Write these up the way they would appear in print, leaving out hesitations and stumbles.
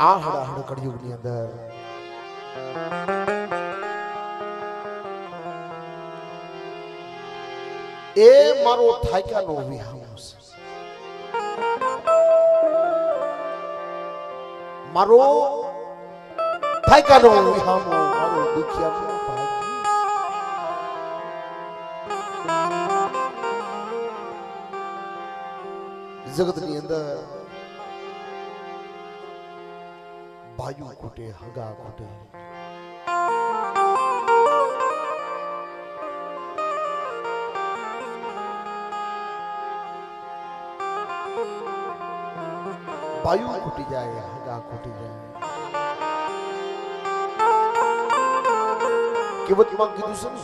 આ હડાહડ કળિયુગની અંદર એ મારો થાક્યાનો વિહામો છે, મારો થાક્યાનો વિહામો, મારો દુખિયાનો ભાગ્ય। જગતની અંદર ભાઈઓ ખૂટે, હગા ખૂટે, ભાઈઓ ખૂટી જાય, હગા ખૂટી જાય। કેવતમાં કીધું છે ને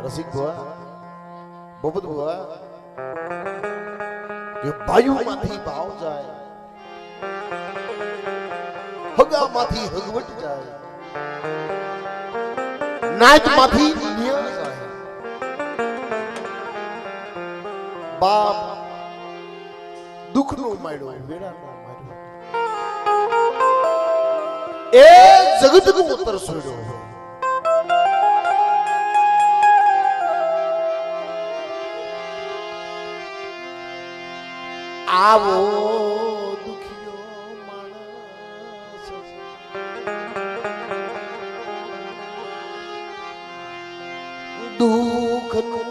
રસિક ભવા, બબત ભવા, કે ભાઈઓમાંથી ભાવ જાય, હગામાંથી હગવટ જાય, નાચમાંથી નિયમ જાય। બાપ દુઃખનો માળ્યો, વેડાનો માળ્યો, એ જગતનો ઉત્તર સોડ્યો। આવો દુખિયો માણસ દુઃખનું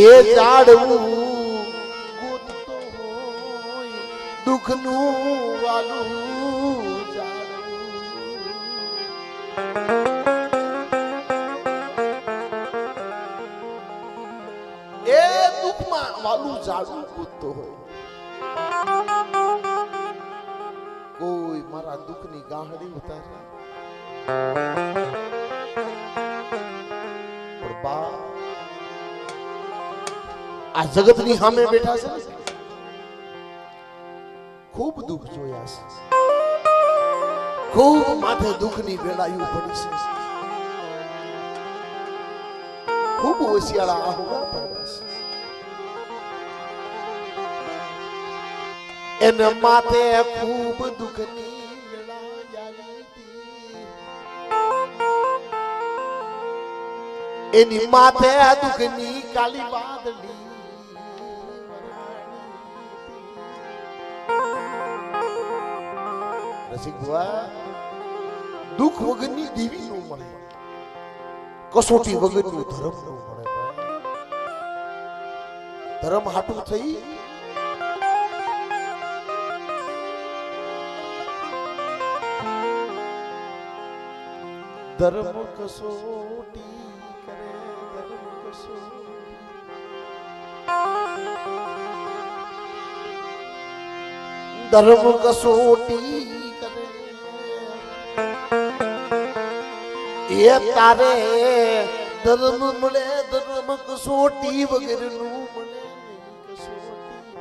એ જાડવું ગોતતો હોય, દુઃખનું વાલું વાલું ઝાડું કૂદતો હોય। કોઈ મારા દુઃખની ગાહડી ઉતારે, પણ બા આ જગતની સામે બેઠા છે, ખૂબ દુઃખ જોયા છે, ખૂબ માથે દુઃખની વેલાયું પડી છે, ખૂબ હોશિયાળા આહુડા પડ્યા છે। એને માથે ખૂબ દુઃખની વેળા આવી હતી, એની માથે દુઃખની કાલી વાદળી રસિક ભુવા, દુઃખ વગરની દેવી નું મળે, કસોટી વગરનું ધર્મ નું મળે। ધર્મ હાટું થઈ ધર્મ કસોટી કરે, ધર્મ કસોટી, ધર્મ કસોટી કરે, એ તારે ધર્મ મળે, ધર્મ કસોટી વગરનું મળે નહીં, કસોટી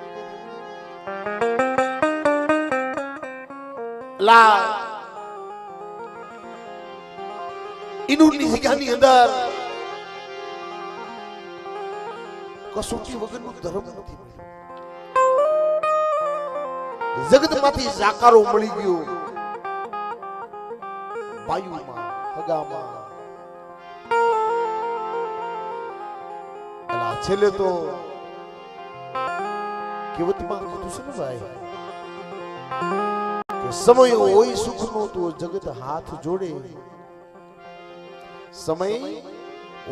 લા ઇનુની જગ્યાની અંદર કસોટી વગરનું ધર્મ નથી મળ્યું। જગતમાંથી જાકારો મળી ગયો, વાયુમાં, હગામાં, છેલ્લે તો કેવતમાં કીધું છે ને ભાઈ, કે સમય હોય સુખનો તો જગત હાથ જોડે, સમય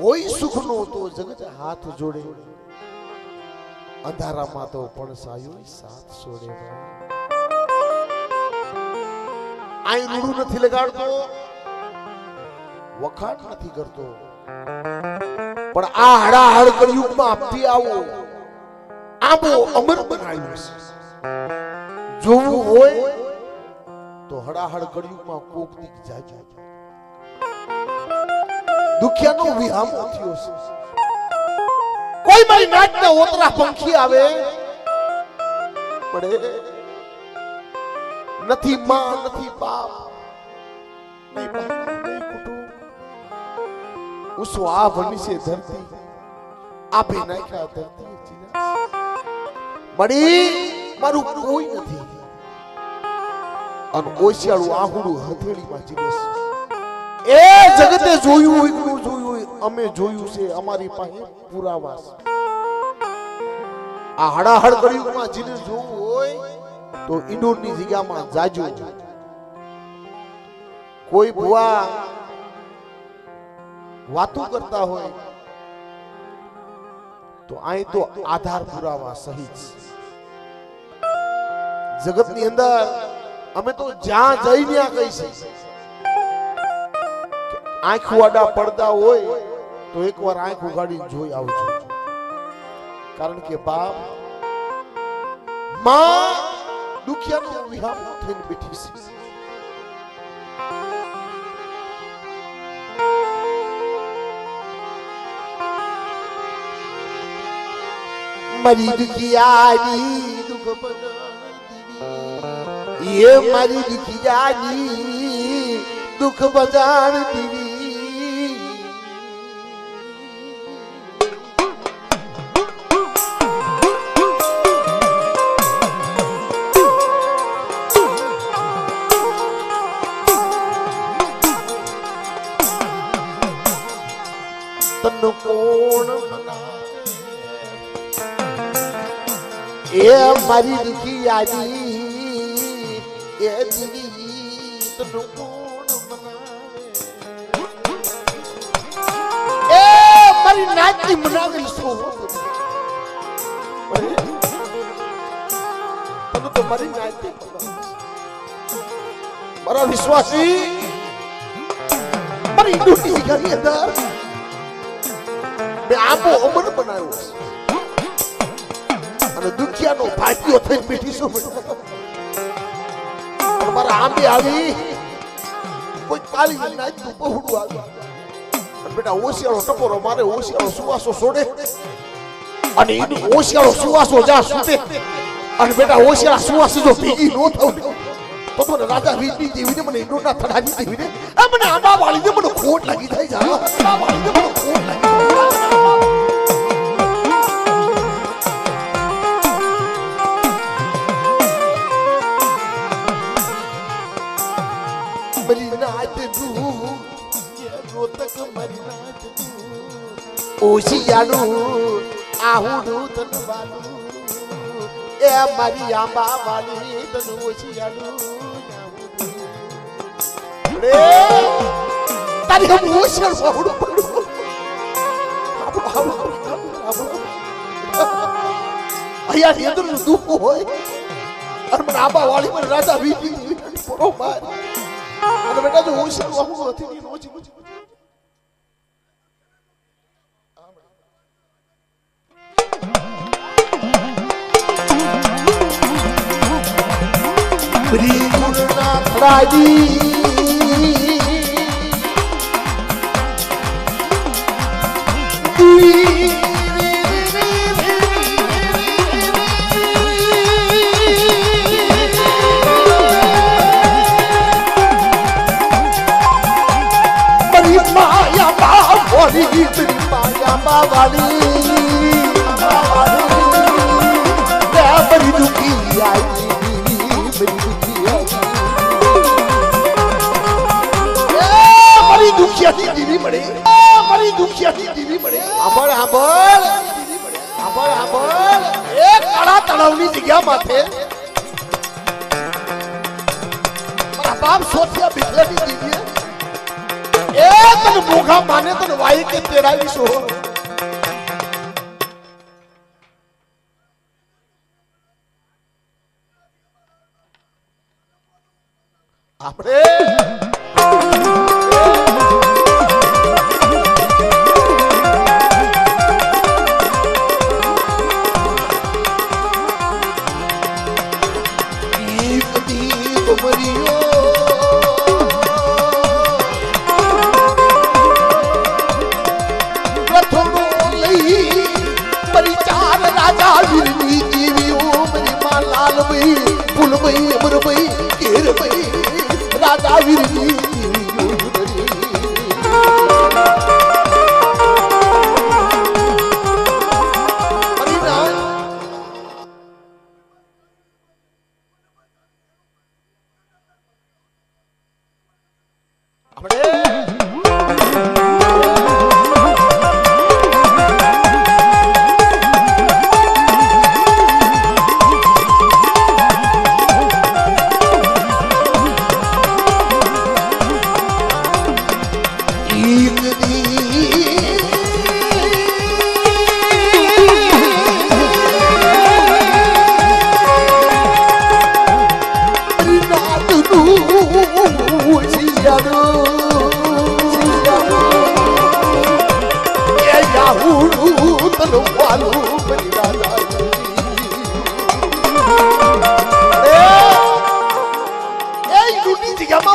હોય સુખનો તો જગત હાથ જોડે, અંધારામાં તો પડસાયો સાથ છોડે। આઈ રૂડું નથી લગાડતો, વખાણ નથી કરતો, પણ આ હડાહડ કળિયુગમાં આપી આવો, આબો અમર બનાવ્યું છે। જોવું હોય તો હડાહડ કળિયુગમાં કોક દીક જાજો દુખિયાનો વિહામો થયો છે કોઈ મારી નાટના ઓતરા પંખી આવે પડે નથી માં નથી બાપ નહીં બાપ નહીં કુટુંબ ઉસો આ ભની છે ધરતી આપે નાખ્યા ધરતી મળી મારું કોઈ નથી અને ઓશિયાળું આહુડું હથેળીમાં જીવે છે એ જગતે જોયું હોય કે જોયું હોય અમે જોયું છે અમારી પાસે પુરાવા છે આ હડાહડ કળિયુગમાં જીને જોવું હોય તો ઈંડોરની જગ્યામાં જાજો કોઈ ભુવા વાતો કરતા હોય તો અહીં તો આધાર પુરાવા સહિત જગતની અંદર અમે તો જ્યાં જઈ ત્યાં કઈ છે આંખ વાડા પડદા હોય તો એકવાર આંખ ઉગાડીને જોઈ આવજો કારણ કે બાપ માં દુખિયાનો વિહામો થઈને બેઠી છે મારી દુખિયાની દુખ બજાણ ये मारी दुखियानी दुख बजान दीवी तन कोण ये मारी दुखियानी ये दीवी तनु कोण मनावे ए मारी नाची मनावेल सो तनु तो मारी नाची मारा विश्वासी मारी ड्यूटी કરી અંદર મે આપો અમર બનાવ્યો અને દુખિયાનો ભાગ્યો થઈને બેઠી છું મારા આંબે આવી કોઈ કાલી નાચ તું બહુડું આવ્યું અને બેટા ઓશિયાળો ટપોરો મારે ઓશિયાળો સુવાસો છોડે અને એનું ઓશિયાળો સુવાસો જા છૂટે અને બેટા ઓશિયાળા સુવાસો જો ભીગી નો થવું તો મને રાજા વીજળી જેવીને મને ઈંડોના થડાવી દેવીને આ મને આંબા વાળીને મને ખોટ લાગી થાય જા આંબા વાળીને મને ખોટ લાગી ઓશિયાળું આહુડું તનવાલું એ મારી આંબા વાલી તન ઓશિયાળું રે તારી હમ ઓશિયાળું આહુડું પડું અહીંયા ની અંદર દુઃખ હોય અને મને આંબા વાલી મને રાજા વીતી પોરો માર અને બેટા જો ઓશિયાળું આહુડું હતી ઓછી Briguna Tradi Maya Bavali Maya Bavali Bari dukhi aayi મારી દુખિયાની દીવી મળે મારી દુખિયાની દીવી મળે આંબળ આંબળ આંબળ આંબળ એ કાળા તળાવની જગ્યા માથે મારા બાપ સોથિયા બિથલાની દીવી એ તને મોઘા માને તને વાઈ કે તેરાવી સો આપણે દીપ દીપ મરિયો વીરની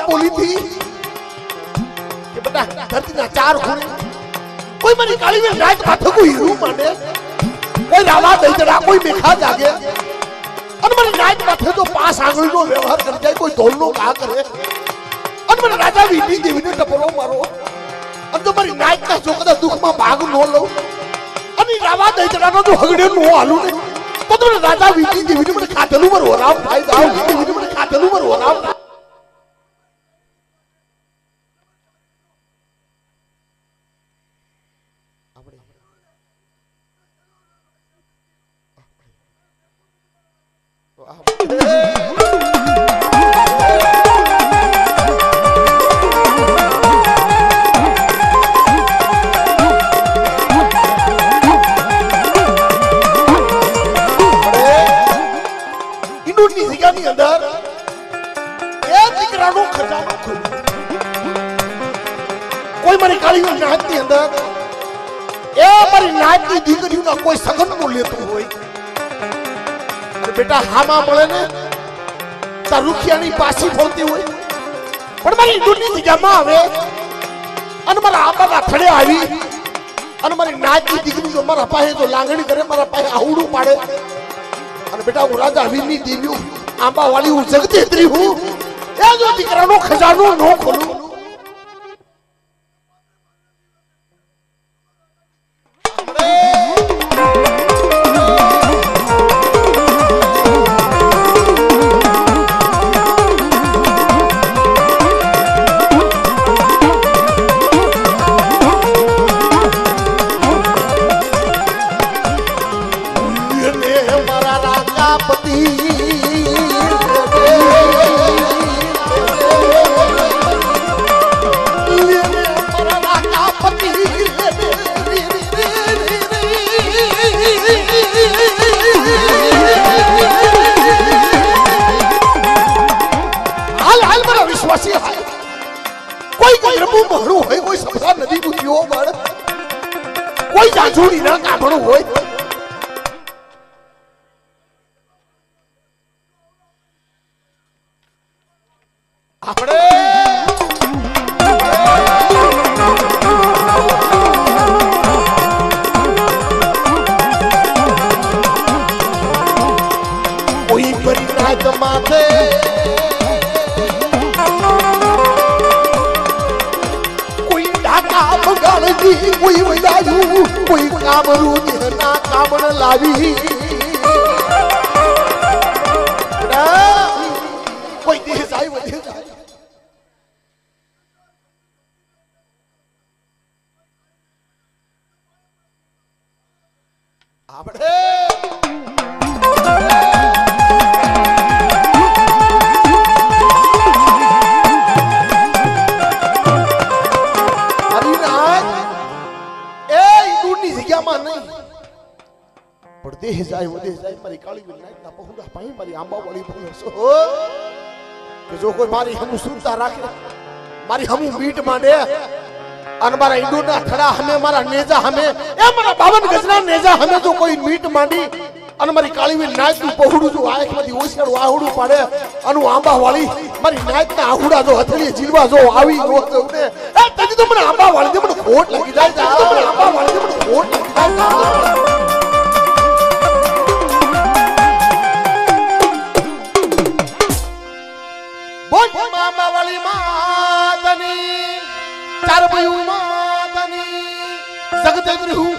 बोली थी कि बेटा धरती ना चार खूने कोई मरी काली में रात माथे को हीरू माने कोई रावा दई जड़ा कोई मेखा जागे और मरी रात माथे तो पास आंगली नो व्यवहार कर जाए कोई तोलनो का करे और मरी राजा वीटी देवी ने टपरो मारो और तो मरी नाइट का जोकदा दुख में भाग नो लो अनि रावा दई जड़ा नो जो हगड़े नो आलू ने तो राजा वीटी देवी ने मने खातलू मर हो राम भाई दाऊ देवी ने मने खातलू मर हो राम कोई मरी काली नायक के अंदर ए मरी नायक की दीकरी ना कोई सगन को लेतो होय अरे बेटा हामा મળે ને તા રૂખિયાની પાછી ફોલતી હોય પણ મારી દુની જગ્યામાં આવે અને મારા આબાના થડે આવી અને મારી નાયક की દીકરી જો મારા પાસે જો લાંગણી કરે મારા પાસે આવડું પાડે અને બેટા હું રાજા વીરની દેવી આંબા વાળી હું જગતેત્રી હું એ જો દીકરાનો ખજાનો નો ખોલું कोई जाजूड़ी ना कामड़ो होय आपड़े कोई परिणाम माथे कोई वैलायू कोई कामरू देना कामण लावी कोई देह जाए वो देह जाए आपड़े देह जाए वो देह जाए मारी काली में नाइट ना पहुंचा पाई मारी आंबा वाली बोलो सो कि जो कोई मारी हम सुनता रखे मारी हम मीट माने अन मारा इंडो ना थड़ा हमें मारा नेजा हमें ए मारा 52 गजना नेजा हमें जो कोई मीट मांडी अन मारी काली में नाइट नु पहुड़ू जो आए मधी ओसियाड़ो आहुड़ू पाड़े अनु आंबा वाली मारी नाइट ना आहुड़ा जो हथली जीलवा जो आवी रो तो ने ए तजी तो મને आंबा वाली दे મને खोट लगी जाए तजी तो મને आंबा वाली दे મને खोट लगी जाए मामा કાળી માતની ચાર ભયું માતની જગત હું